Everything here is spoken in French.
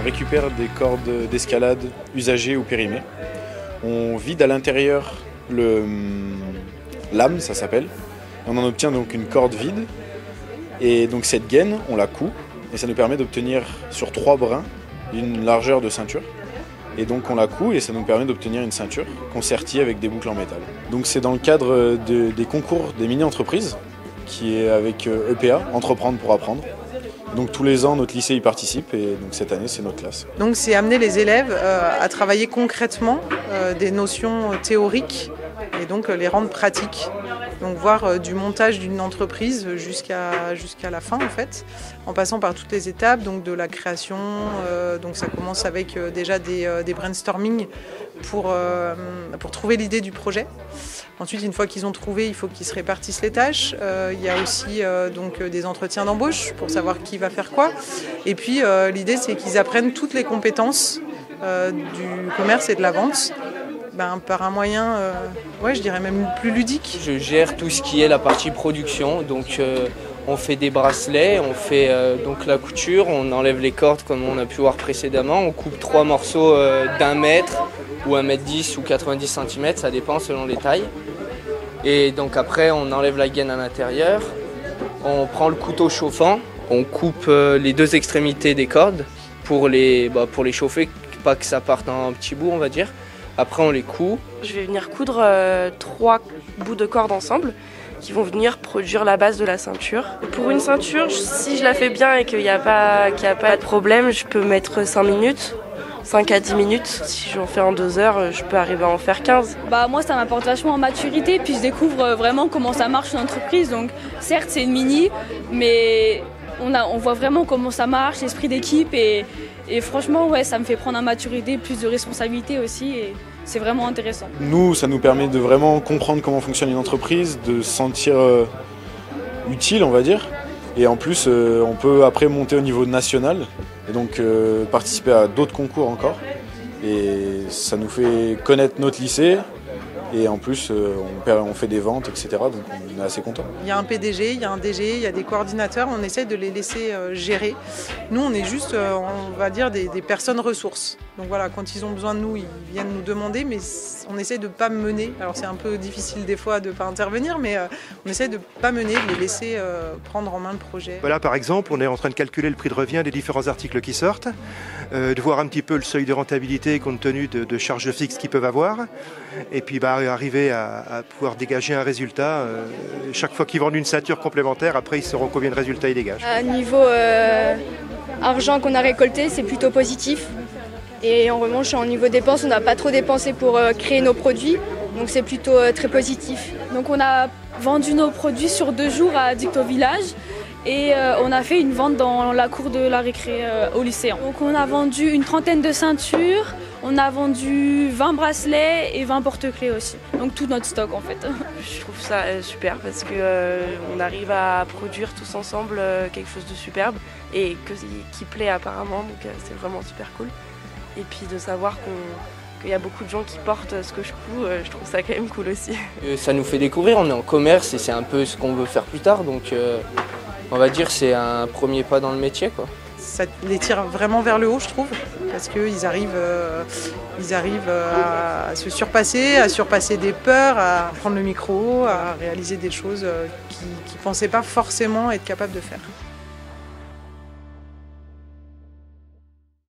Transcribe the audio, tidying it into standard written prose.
récupère des cordes d'escalade usagées ou périmées. On vide à l'intérieur l'âme, ça s'appelle. On en obtient donc une corde vide. Et donc cette gaine, on la coud. Et ça nous permet d'obtenir sur 3 brins une largeur de ceinture. Et donc on la coud et ça nous permet d'obtenir une ceinture qu'on sertit avec des boucles en métal. Donc c'est dans le cadre des concours des mini-entreprises, qui est avec EPA, Entreprendre pour apprendre. Donc tous les ans, notre lycée y participe et donc cette année, c'est notre classe. Donc c'est amener les élèves à travailler concrètement des notions théoriques et donc les rendre pratiques. Donc voir du montage d'une entreprise jusqu'à la fin en fait, en passant par toutes les étapes, donc de la création, donc ça commence avec déjà des brainstorming pour trouver l'idée du projet. Ensuite, une fois qu'ils ont trouvé, il faut qu'ils se répartissent les tâches. Il y a aussi donc des entretiens d'embauche pour savoir qui va faire quoi. Et puis l'idée, c'est qu'ils apprennent toutes les compétences du commerce et de la vente. Par un moyen, je dirais même plus ludique. Je gère tout ce qui est la partie production, donc on fait des bracelets, on fait donc la couture, on enlève les cordes comme on a pu voir précédemment, on coupe 3 morceaux d'1 mètre ou 1,10 m ou 90 cm, ça dépend selon les tailles. Et donc après on enlève la gaine à l'intérieur, on prend le couteau chauffant, on coupe les 2 extrémités des cordes pour les chauffer, pas que ça parte en petits bouts on va dire. Après on les coud. Je vais venir coudre 3 bouts de corde ensemble qui vont venir produire la base de la ceinture. Pour une ceinture, si je la fais bien et qu'il n'y a pas de problème, je peux mettre 5 minutes. 5 à 10 minutes. Si j'en fais en 2 heures, je peux arriver à en faire 15. Moi, ça m'apporte vachement en maturité, puis je découvre vraiment comment ça marche une entreprise. Donc, certes, c'est une mini, mais on voit vraiment comment ça marche, l'esprit d'équipe. Et franchement, ça me fait prendre en maturité, plus de responsabilité aussi. Et c'est vraiment intéressant. Nous, ça nous permet de vraiment comprendre comment fonctionne une entreprise, de se sentir utile, on va dire. Et en plus, on peut après monter au niveau national et donc participer à d'autres concours encore. Et ça nous fait connaître notre lycée. Et en plus, on fait des ventes, etc. Donc on est assez content. Il y a un PDG, il y a un DG, il y a des coordinateurs. On essaie de les laisser gérer. Nous, on est juste, on va dire, des personnes ressources. Donc voilà, quand ils ont besoin de nous, ils viennent nous demander, mais on essaie de ne pas mener. Alors c'est un peu difficile des fois de ne pas intervenir, mais on essaie de ne pas mener, de les laisser prendre en main le projet. Voilà, par exemple, on est en train de calculer le prix de revient des différents articles qui sortent, de voir un petit peu le seuil de rentabilité compte tenu de charges fixes qu'ils peuvent avoir, et puis arriver à pouvoir dégager un résultat. Chaque fois qu'ils vendent une ceinture complémentaire, après ils sauront combien de résultats ils dégagent. À niveau argent qu'on a récolté, c'est plutôt positif. Et en revanche, au niveau dépenses, on n'a pas trop dépensé pour créer nos produits, donc c'est plutôt très positif. Donc on a vendu nos produits sur 2 jours à Dicto Village et on a fait une vente dans la cour de la récré au lycéen. Donc on a vendu une 30aine de ceintures, on a vendu 20 bracelets et 20 porte-clés aussi. Donc tout notre stock en fait. Je trouve ça super parce qu'on arrive à produire tous ensemble quelque chose de superbe et qui plaît apparemment, donc c'est vraiment super cool. Et puis de savoir qu'il y a beaucoup de gens qui portent ce que je couds, je trouve ça quand même cool aussi. Ça nous fait découvrir, on est en commerce et c'est un peu ce qu'on veut faire plus tard, donc on va dire c'est un premier pas dans le métier, quoi. Ça les tire vraiment vers le haut, je trouve, parce qu'ils arrivent, à se surpasser, à surpasser des peurs, à prendre le micro, à réaliser des choses qu'ils ne pensaient pas forcément être capables de faire.